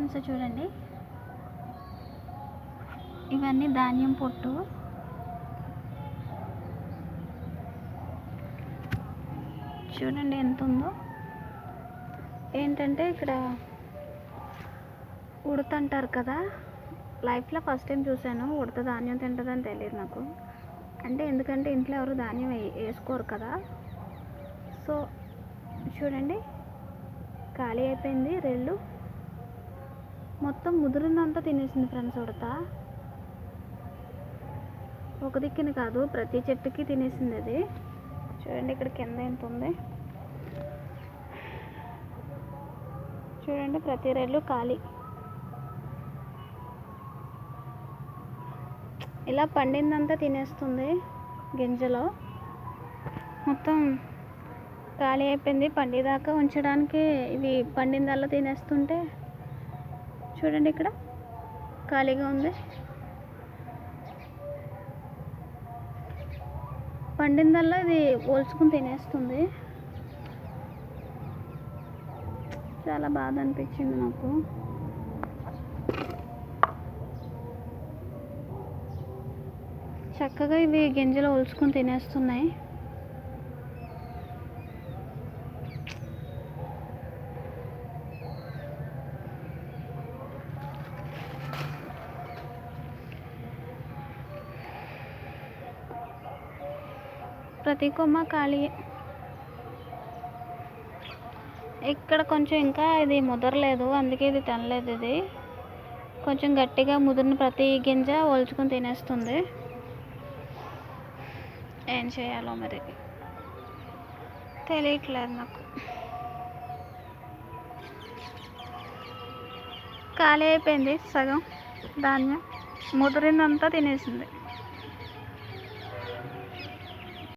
Friends చూడండి, ఇవన్నీ ధాన్యం పొట్టు. చూడండి ఎంత ఉందో. ఏంటంటే ఇక్కడ ఉడత అంటారు కదా, లైఫ్లో ఫస్ట్ టైం చూశాను. ఉడత ధాన్యం తింటుందని తెలియదు నాకు. అంటే ఎందుకంటే ఇంట్లో ఎవరు ధాన్యం వేసుకోరు కదా. సో చూడండి, ఖాళీ అయిపోయింది రెళ్ళు. మొత్తం ముదిరిందంతా తినేసింది ఫ్రెండ్స్ ఉడత. ఒక దిక్కుని కాదు, ప్రతి చెట్టుకి తినేసింది అది. చూడండి ఇక్కడ కింద ఎంత ఉంది. చూడండి ప్రతి రెళ్ళు ఖాళీ. ఇలా పండిందంతా తినేస్తుంది. గింజలో మొత్తం ఖాళీ అయిపోయింది. పండేదాకా ఉంచడానికి ఇవి పండిందల్లా తినేస్తుంటే చూడండి ఇక్కడ ఖాళీగా ఉంది. పండిందల్లా ఇది పోల్చుకుని తినేస్తుంది. చాలా బాధ అనిపించింది నాకు. చక్కగా ఇవి గింజలు ఒలుచుకొని తినేస్తున్నాయి. ప్రతి కొమ్మ ఖాళీ. ఇక్కడ కొంచెం ఇంకా ఇది ముదరలేదు, అందుకే ఇది తినలేదు. ఇది కొంచెం గట్టిగా ముదిరిన ప్రతి గింజ ఒలుచుకొని తినేస్తుంది. ఏం చేయాలో మరి తెలియట్లేదు నాకు. ఖాళీ అయిపోయింది సగం ధాన్యం, ముదిరిందంతా తినేసింది.